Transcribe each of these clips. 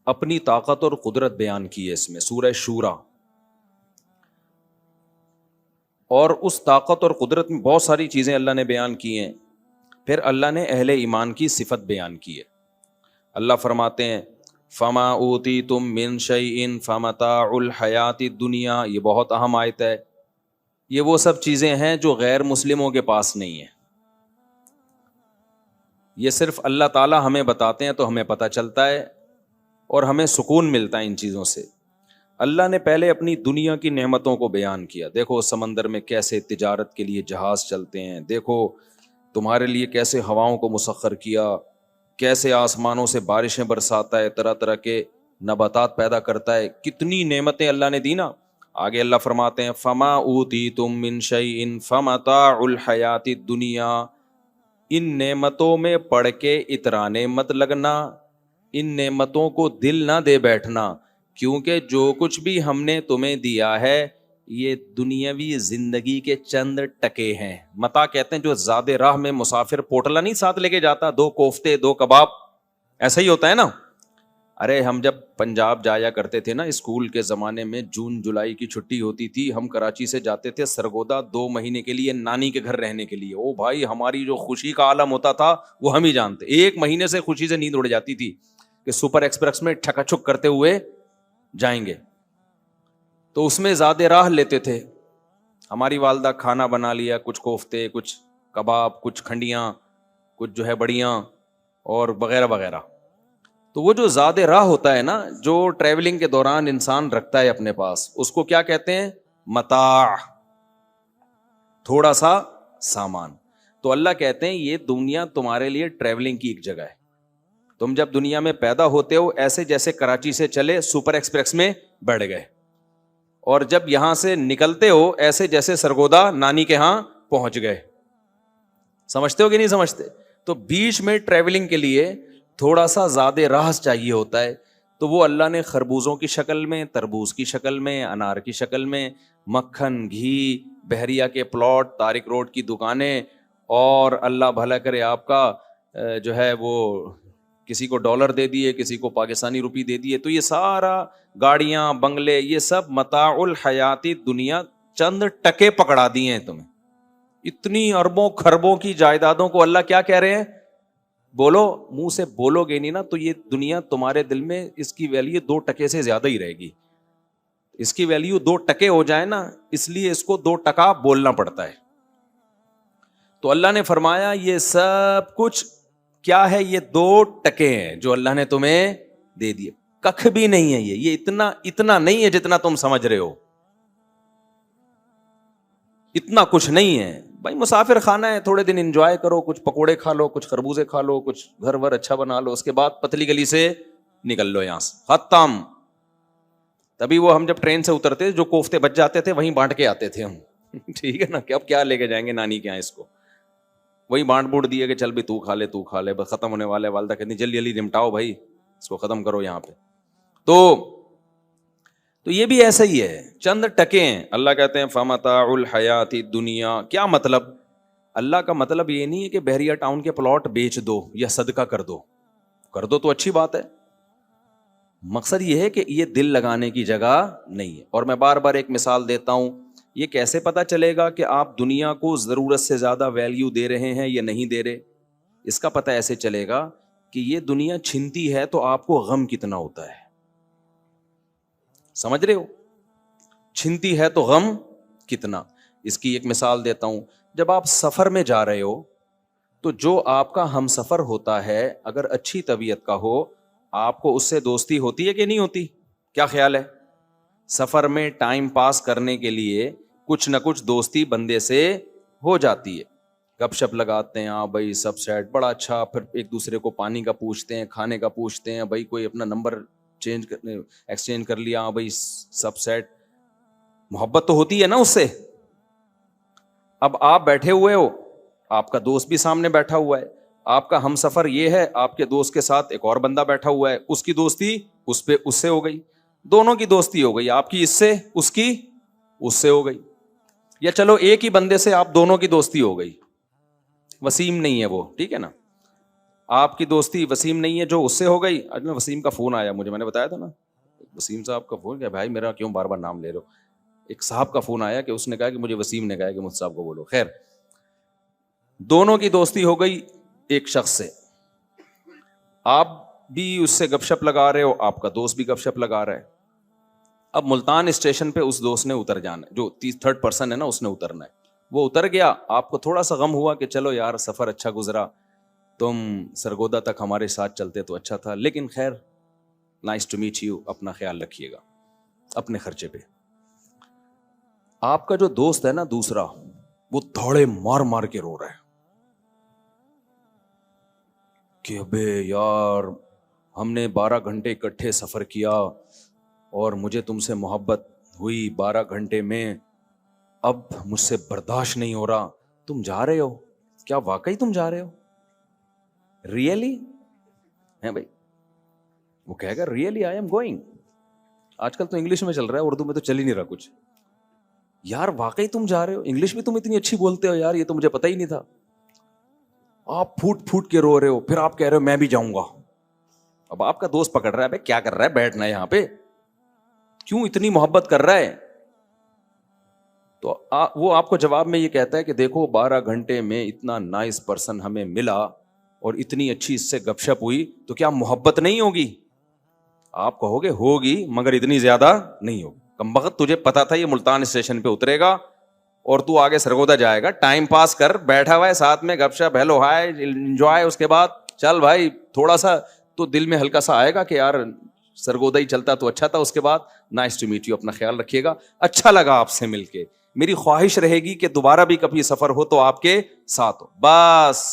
اپنی طاقت اور قدرت بیان کی ہے اس میں، سورہ شورا. اور اس طاقت اور قدرت میں بہت ساری چیزیں اللہ نے بیان کی ہیں. پھر اللہ نے اہل ایمان کی صفت بیان کی ہے. اللہ فرماتے ہیں فما اوتیتم من شیء فمتاع الحیات الدنیا. یہ بہت اہم آیت ہے. یہ وہ سب چیزیں ہیں جو غیر مسلموں کے پاس نہیں ہیں. یہ صرف اللہ تعالیٰ ہمیں بتاتے ہیں تو ہمیں پتہ چلتا ہے اور ہمیں سکون ملتا ہے ان چیزوں سے. اللہ نے پہلے اپنی دنیا کی نعمتوں کو بیان کیا. دیکھو سمندر میں کیسے تجارت کے لیے جہاز چلتے ہیں، دیکھو تمہارے لیے کیسے ہواؤں کو مسخر کیا، کیسے آسمانوں سے بارشیں برساتا ہے، طرح طرح کے نباتات پیدا کرتا ہے. کتنی نعمتیں اللہ نے دی نا. آگے اللہ فرماتے ہیں فما اوتیتم من شیء فمتاع الحیات الدنیا. ان نعمتوں میں پڑھ کے اترانے مت لگنا، ان نعمتوں کو دل نہ دے بیٹھنا، کیونکہ جو کچھ بھی ہم نے تمہیں دیا ہے یہ دنیاوی زندگی کے چند ٹکے ہیں. متا کہتے ہیں جو زاد راہ میں مسافر پوٹلا نہیں ساتھ لے کے جاتا، 2 کوفتے 2 کباب، ایسا ہی ہوتا ہے نا. ارے ہم جب پنجاب جایا کرتے تھے نا اسکول کے زمانے میں، جون جولائی کی چھٹی ہوتی تھی، ہم کراچی سے جاتے تھے سرگودا 2 مہینے کے لیے نانی کے گھر رہنے کے لیے. او بھائی ہماری جو خوشی کا عالم ہوتا تھا وہ ہم ہی جانتے. 1 مہینے سے خوشی سے نیند اڑ جاتی تھی کہ سپر ایکسپریس میں ٹھکا چھک کرتے ہوئے جائیں گے. تو اس میں زیادہ راہ لیتے تھے. ہماری والدہ کھانا بنا لیا، کچھ کوفتے، کچھ کباب، کچھ کھنڈیاں، کچھ جو ہے بڑیاں اور وغیرہ وغیرہ. تو وہ جو زیادہ راہ ہوتا ہے نا، جو ٹریولنگ کے دوران انسان رکھتا ہے اپنے پاس، اس کو کیا کہتے ہیں؟ متاع، تھوڑا سا سامان. تو اللہ کہتے ہیں یہ دنیا تمہارے لیے ٹریولنگ کی ایک جگہ ہے. تم جب دنیا میں پیدا ہوتے ہو ایسے جیسے کراچی سے چلے سپر ایکسپریس میں بیٹھ گئے، اور جب یہاں سے نکلتے ہو ایسے جیسے سرگودا نانی کے ہاں پہنچ گئے. سمجھتے ہو کہ نہیں سمجھتے؟ تو بیچ میں ٹریولنگ کے لیے تھوڑا سا زیادہ راہ چاہیے ہوتا ہے. تو وہ اللہ نے خربوزوں کی شکل میں، تربوز کی شکل میں، انار کی شکل میں، مکھن، گھی، بحریہ کے پلاٹ، طارق روڈ کی دکانیں، اور اللہ بھلا کرے آپ کا جو ہے وہ کسی کو ڈالر دے دیے، کسی کو پاکستانی روپی دے دیے. تو یہ سارا گاڑیاں، بنگلے، یہ سب متاع الحیاتی دنیا چند ٹکے پکڑا دیے ہیں تمہیں. اتنی اربوں خربوں کی جائیدادوں کو اللہ کیا کہہ رہے ہیں؟ بولو، منہ سے بولو گے نہیں نا تو یہ دنیا تمہارے دل میں اس کی ویلیو 2 ٹکے سے زیادہ ہی رہے گی. اس کی ویلیو 2 ٹکے ہو جائے نا، اس لیے اس کو 2 ٹکا بولنا پڑتا ہے. تو اللہ نے فرمایا یہ سب کچھ کیا ہے؟ یہ 2 ٹکے ہیں جو اللہ نے تمہیں دے دیے. ککھ بھی نہیں ہے یہ اتنا نہیں ہے جتنا تم سمجھ رہے ہو. اتنا کچھ نہیں ہے بھائی. مسافر خانہ ہے، تھوڑے دن انجوائے کرو، کچھ پکوڑے کھا لو، کچھ خربوزے کھا لو، کچھ گھر ور اچھا بنا لو، اس کے بعد پتلی گلی سے نکل لو یہاں سے، ختم. تبھی وہ ہم جب ٹرین سے اترتے جو کوفتے بچ جاتے تھے وہیں بانٹ کے آتے تھے ہم. ٹھیک ہے نا، کہ اب کیا لے کے جائیں گے نانی کے یہاں اس کو، وہی بانٹ بوٹ دیے کہ چل بھی تو کھا لے بس، ختم ہونے والے. والدہ کہتی جلدی جلدی نمٹاؤ بھائی، اس کو ختم کرو یہاں پہ. تو یہ بھی ایسا ہی ہے، چند ٹکے ہیں. اللہ کہتے ہیں فمتاع الحیات الدنیا. کیا مطلب؟ اللہ کا مطلب یہ نہیں ہے کہ بحریہ ٹاؤن کے پلاٹ بیچ دو یا صدقہ کر دو تو اچھی بات ہے. مقصد یہ ہے کہ یہ دل لگانے کی جگہ نہیں ہے. اور میں بار بار ایک مثال دیتا ہوں، یہ کیسے پتا چلے گا کہ آپ دنیا کو ضرورت سے زیادہ ویلیو دے رہے ہیں یا نہیں دے رہے؟ اس کا پتہ ایسے چلے گا کہ یہ دنیا چھنتی ہے تو آپ کو غم کتنا ہوتا ہے. سمجھ رہے ہو؟ چھنتی ہے تو غم کتنا. اس کی ایک مثال دیتا ہوں. جب آپ سفر میں جا رہے ہو تو جو آپ کا ہم سفر ہوتا ہے اگر اچھی طبیعت کا ہو، آپ کو اس سے دوستی ہوتی ہے کہ نہیں ہوتی؟ کیا خیال ہے؟ سفر میں ٹائم پاس کرنے کے لیے کچھ نہ کچھ دوستی بندے سے ہو جاتی ہے. گپ شپ لگاتے ہیں، ہاں بھائی سب سیٹ، بڑا اچھا. پھر ایک دوسرے کو پانی کا پوچھتے ہیں، کھانے کا پوچھتے ہیں، بھائی کوئی اپنا نمبر ایکسچینج کر لیا، ہاں بھائی سب سیٹ. محبت تو ہوتی ہے نا اس سے. اب آپ بیٹھے ہوئے ہو، آپ کا دوست بھی سامنے بیٹھا ہوا ہے، آپ کا ہم سفر یہ ہے، آپ کے دوست کے ساتھ ایک اور بندہ بیٹھا ہوا ہے، اس کی دوستی اس سے ہو گئی، دونوں کی دوستی ہو گئی، آپ کی اس سے، اس کی اس سے ہو گئی. یا چلو ایک ہی بندے سے آپ دونوں کی دوستی ہو گئی، وسیم نہیں ہے وہ، ٹھیک ہے نا. آپ کی دوستی وسیم نہیں ہے جو اس سے ہو گئی. آج میں وسیم کا فون آیا مجھے, میں نے بتایا تھا نا وسیم صاحب کا فون, کہ بھائی میرا کیوں بار بار نام لے رہے ہو. ایک صاحب کا فون آیا کہ اس نے کہا کہ مجھے وسیم نے کہا کہ مجھ صاحب کو بولو. خیر, دونوں کی دوستی ہو گئی ایک شخص سے. آپ بھی اس سے گپ شپ لگا رہے ہو, آپ کا دوست بھی گپ شپ لگا رہا ہے. اب ملتان اسٹیشن پہ اس دوست نے اتر جانا ہے, جو تھرڈ پرسن ہے نا اس نے اترنا ہے. وہ اتر گیا, آپ کو تھوڑا سا غم ہوا کہ چلو یار سفر اچھا گزرا, تم سرگودا تک ہمارے ساتھ چلتے تو اچھا تھا, لیکن خیر نائس ٹو میٹ یو, اپنا خیال رکھیے گا اپنے خرچے پہ. آپ کا جو دوست ہے نا دوسرا, وہ دھوڑے مار مار کے رو رہا ہے کہ ابے یار ہم نے 12 گھنٹے اکٹھے سفر کیا اور مجھے تم سے محبت ہوئی 12 گھنٹے میں, اب مجھ سے برداشت نہیں ہو رہا. تم جا رہے ہو کیا, واقعی تم جا رہے ہو, ریئلی ہے بھائی. وہ کہے گا ریئلی آئی ایم گوئنگ. آج کل تو انگلش میں چل رہا ہے, اردو میں تو چل ہی نہیں رہا کچھ. یار واقعی تم جا رہے ہو, انگلش بھی تم اتنی اچھی بولتے ہو یار, یہ تو مجھے پتہ ہی نہیں تھا. آپ پھوٹ پھوٹ کے رو رہے ہو, پھر آپ کہہ رہے ہو میں بھی جاؤں گا. اب آپ کا دوست پکڑ رہا ہے, بھائی کیا کر رہا ہے, بیٹھنا ہے یہاں پہ, کیوں اتنی محبت کر رہا ہے. تو وہ آپ کو جواب میں یہ کہتا ہے کہ دیکھو 12 گھنٹے میں اتنا نائس پرسن ہمیں ملا اور اتنی اچھی اس سے گپ شپ ہوئی, تو کیا محبت نہیں ہوگی. آپ کہو گے ہوگی مگر اتنی زیادہ نہیں ہوگی. کمبخت تجھے پتا تھا یہ ملتان اسٹیشن پہ اترے گا اور تو آگے سرگودا جائے گا, ٹائم پاس کر, بیٹھا ہوا ہے ساتھ میں گپ شپ, ہیلو ہائے انجوائے, اس کے بعد چل بھائی تھوڑا سا تو دل میں ہلکا سا آئے گا کہ یار سرگودا ہی چلتا تو اچھا تھا. اس کے بعد نائس ٹو میٹ یو, اپنا خیال رکھیے گا, اچھا لگا آپ سے مل کے, میری خواہش رہے گی کہ دوبارہ بھی کبھی سفر ہو تو آپ کے ساتھ ہو. بس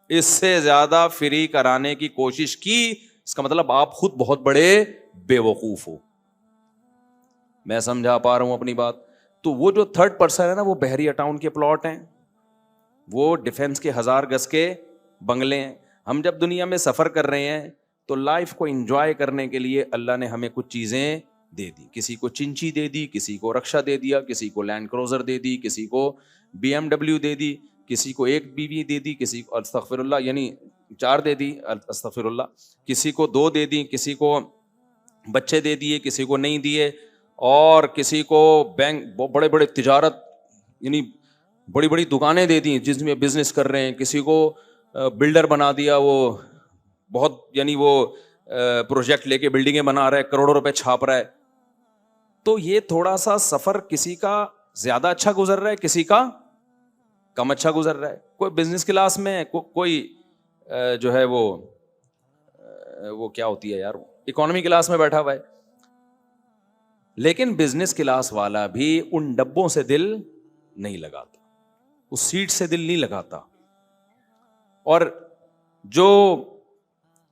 اس سے زیادہ فری کرانے کی کوشش کی, اس کا مطلب آپ خود بہت بڑے بے وقوف ہو. میں سمجھا پا رہا ہوں اپنی بات. تو وہ جو تھرڈ پرسن ہے نا, وہ بحریہ ٹاؤن کے پلاٹ ہیں, وہ ڈیفنس کے 1000 گز کے بنگلے ہیں. ہم جب دنیا میں سفر کر رہے ہیں تو لائف کو انجوائے کرنے کے لیے اللہ نے ہمیں کچھ چیزیں دے دی. کسی کو چنچی دے دی, کسی کو رکشا دے دیا, کسی کو لینڈ کروزر دے دی, کسی کو BMW دے دی, کسی کو ایک بیوی دے دی, کسی کو استغفر اللہ یعنی 4 دے دی, استغفر اللہ, کسی کو 2 دے دی, کسی کو بچے دے دیے, کسی کو نہیں دیے, اور کسی کو بینک بڑے بڑے تجارت یعنی بڑی بڑی دکانیں دے دی جس میں بزنس کر رہے ہیں, کسی کو بلڈر بنا دیا, وہ بہت یعنی وہ پروجیکٹ لے کے بلڈنگیں بنا رہا ہے, کروڑوں روپے چھاپ رہا ہے. تو یہ تھوڑا سا سفر کسی کا زیادہ اچھا گزر رہا ہے, کسی کا کم اچھا گزر رہا ہے. کوئی بزنس کلاس میں, کوئی جو ہے وہ کیا ہوتی ہے یار, اکانومی کلاس میں بیٹھا ہوا ہے. لیکن بزنس کلاس والا بھی ان ڈبوں سے دل نہیں لگاتا, اس سیٹ سے دل نہیں لگاتا. اور جو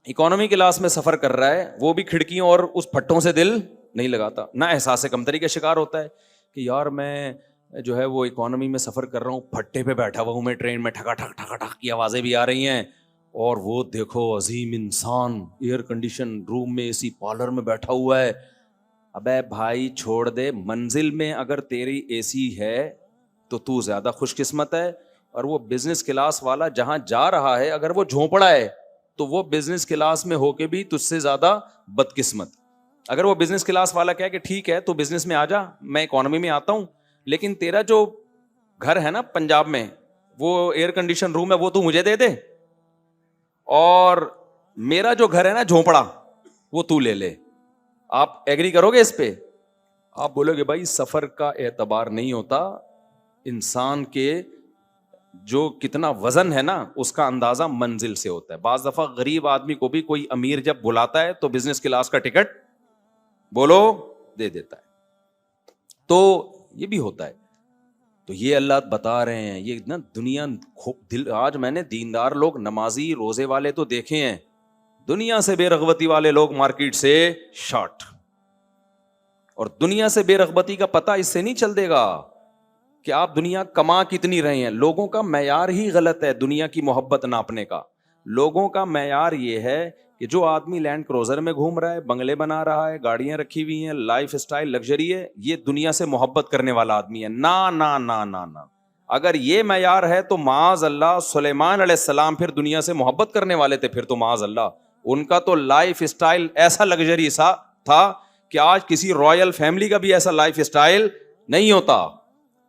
اکانومی کلاس میں سفر کر رہا ہے وہ بھی کھڑکیوں اور اس پھٹوں سے دل نہیں لگاتا. نہ احساس کمتری کا شکار ہوتا ہے کہ یار میں جو ہے وہ اکانومی میں سفر کر رہا ہوں, پھٹے پہ بیٹھا ہوا ہوں میں, ٹرین میں ٹھکا ٹھک ٹھکا ٹھک کی آوازیں بھی آ رہی ہیں, اور وہ دیکھو عظیم انسان ایئر کنڈیشن روم میں AC پارلر میں بیٹھا ہوا ہے. ابے بھائی چھوڑ دے, منزل میں اگر تیری AC ہے تو زیادہ خوش قسمت ہے, اور وہ بزنس کلاس والا جہاں جا رہا ہے اگر وہ جھونپڑا ہے تو وہ بزنس کلاس میں ہو کے بھی تجھ سے زیادہ بدقسمت. اگر وہ بزنس کلاس والا کہے کہ ٹھیک ہے تو بزنس میں آ جا, میں اکانومی میں آتا ہوں, لیکن تیرا جو گھر ہے نا پنجاب میں وہ ایئر کنڈیشن روم ہے وہ تو مجھے دے دے, اور میرا جو گھر ہے نا جھونپڑا وہ تو لے لے. آپ ایگری کرو گے اس پہ؟ آپ بولو گے بھائی سفر کا اعتبار نہیں ہوتا, انسان کے جو کتنا وزن ہے نا اس کا اندازہ منزل سے ہوتا ہے. بعض دفعہ غریب آدمی کو بھی کوئی امیر جب بلاتا ہے تو بزنس کلاس کا ٹکٹ بولو دے دیتا ہے. تو یہ بھی ہوتا ہے. تو یہ اللہ بتا رہے ہیں, یہ نا دنیا آج میں نے دیندار لوگ, نمازی روزے والے تو دیکھے ہیں, دنیا سے بے رغبتی والے لوگ مارکیٹ سے شارٹ. اور دنیا سے بے رغبتی کا پتہ اس سے نہیں چل دے گا کہ آپ دنیا کما کتنی رہے ہیں. لوگوں کا معیار ہی غلط ہے دنیا کی محبت ناپنے کا. لوگوں کا معیار یہ ہے کہ جو آدمی لینڈ کروزر میں گھوم رہا ہے, بنگلے بنا رہا ہے, گاڑیاں رکھی ہوئی ہیں, لائف سٹائل لگژری ہے, یہ دنیا سے محبت کرنے والا آدمی ہے. نا نا نا نا نا, اگر یہ معیار ہے تو معاذ اللہ سلیمان علیہ السلام پھر دنیا سے محبت کرنے والے تھے، پھر تو معاذ اللہ ان کا تو لائف اسٹائل ایسا لگژری سا تھا کہ آج کسی رائل فیملی کا بھی ایسا لائف اسٹائل نہیں ہوتا.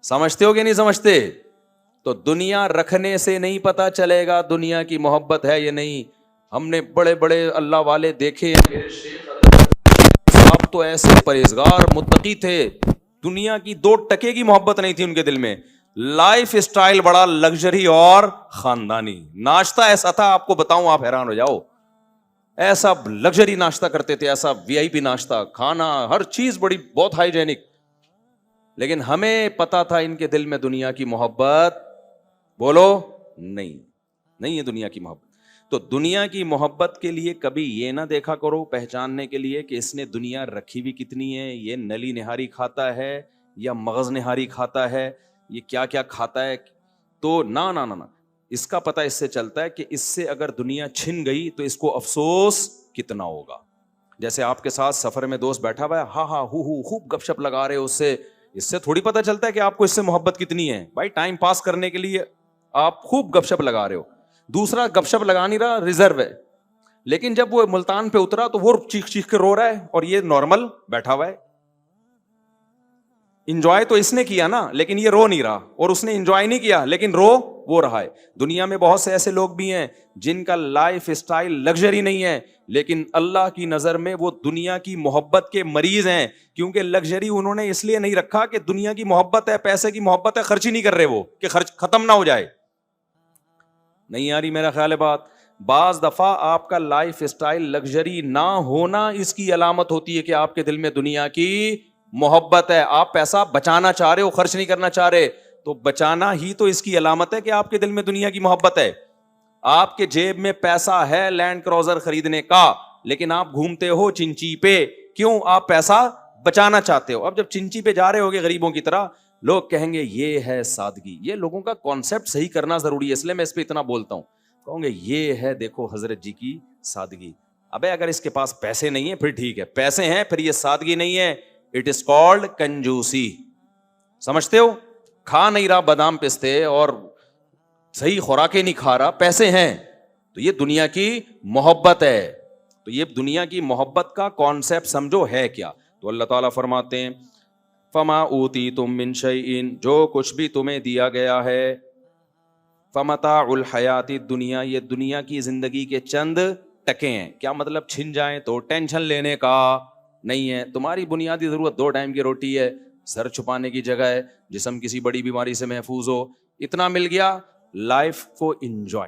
سمجھتے ہو کہ نہیں سمجھتے؟ تو دنیا رکھنے سے نہیں پتا چلے گا دنیا کی محبت ہے یا نہیں. ہم نے بڑے بڑے اللہ والے دیکھے، میرے شیخ صاحب تو ایسے پرہیزگار متقی تھے، دنیا کی 2 ٹکے کی محبت نہیں تھی ان کے دل میں. لائف اسٹائل بڑا لگژری اور خاندانی. ناشتہ ایسا تھا آپ کو بتاؤں آپ حیران ہو جاؤ، ایسا لگژری ناشتہ کرتے تھے، ایسا وی آئی پی ناشتہ، کھانا ہر چیز بڑی بہت ہائیجینک. لیکن ہمیں پتا تھا ان کے دل میں دنیا کی محبت بولو نہیں ہے دنیا کی محبت. تو دنیا کی محبت کے لیے کبھی یہ نہ دیکھا کرو پہچاننے کے لیے کہ اس نے دنیا رکھی بھی کتنی ہے، یہ نلی نہاری کھاتا ہے یا مغز نہاری کھاتا ہے، یہ کیا کیا کھاتا ہے. تو نہ اس کا پتہ اس سے چلتا ہے کہ اس سے اگر دنیا چھن گئی تو اس کو افسوس کتنا ہوگا. جیسے آپ کے ساتھ سفر میں دوست بیٹھا ہوا ہے، ہاں خوب گپ شپ لگا رہے ہو، اس سے تھوڑی پتہ چلتا ہے کہ آپ کو اس سے محبت کتنی ہے. بھائی ٹائم پاس کرنے کے لیے آپ خوب گپ شپ لگا رہے ہو، دوسرا گپ شپ لگا نہیں رہا، ریزرو ہے. لیکن جب وہ ملتان پہ اترا تو وہ چیخ کے رو رہا ہے اور یہ نارمل بیٹھا ہوا ہے. انجوائے تو اس نے کیا نا، لیکن یہ رو نہیں رہا، اور اس نے انجوائے نہیں کیا لیکن رو وہ رہا ہے. دنیا میں بہت سے ایسے لوگ بھی ہیں جن کا لائف اسٹائل لگژری نہیں ہے، لیکن اللہ کی نظر میں وہ دنیا کی محبت کے مریض ہیں. کیونکہ لگژری انہوں نے اس لیے نہیں رکھا کہ دنیا کی محبت ہے، پیسے کی محبت ہے، خرچ ہی نہیں کر رہے وہ کہ خرچ ختم نہ ہو جائے. نہیں آ رہی میرا خیال ہے بات؟ بعض دفعہ آپ کا لائف اسٹائل لگژری نہ ہونا اس کی علامت ہوتی ہے کہ آپ کے دل میں دنیا کی محبت ہے. آپ پیسہ بچانا چاہ رہے ہو، خرچ نہیں کرنا چاہ رہے، تو بچانا ہی تو اس کی علامت ہے کہ آپ کے دل میں دنیا کی محبت ہے. آپ کے جیب میں پیسہ ہے لینڈ کروزر خریدنے کا، لیکن آپ گھومتے ہو چنچی پہ. کیوں؟ آپ پیسہ بچانا چاہتے ہو. اب جب چنچی پہ جا رہے ہوگے غریبوں کی طرح، لوگ کہیں گے یہ ہے سادگی. یہ لوگوں کا کانسیپٹ صحیح کرنا ضروری ہے، اس لیے میں اس پہ اتنا بولتا ہوں. کہوں گے یہ ہے دیکھو حضرت جی کی سادگی. ابے اگر اس کے پاس پیسے نہیں ہیں پھر ٹھیک ہے، پیسے ہیں پھر یہ سادگی نہیں ہے. اٹ از کالڈ کنجوسی. سمجھتے ہو؟ کھا نہیں رہا بادام پستے اور صحیح خوراکیں نہیں کھا رہا، پیسے ہیں، تو یہ دنیا کی محبت ہے. تو یہ دنیا کی محبت کا کانسیپٹ سمجھو ہے کیا. تو اللہ تعالیٰ فرماتے ہیں فما اوتیتم من شیء، جو کچھ بھی تمہیں دیا گیا ہے، فمتاع الحیات الدنیا، یہ دنیا کی زندگی کے چند ٹکے ہیں. کیا مطلب؟ چھن جائیں تو ٹینشن لینے کا نہیں ہے. تمہاری بنیادی ضرورت 2 ٹائم کی روٹی ہے، سر چھپانے کی جگہ ہے، جسم کسی بڑی بیماری سے محفوظ ہو، اتنا مل گیا. لائف کو انجوائے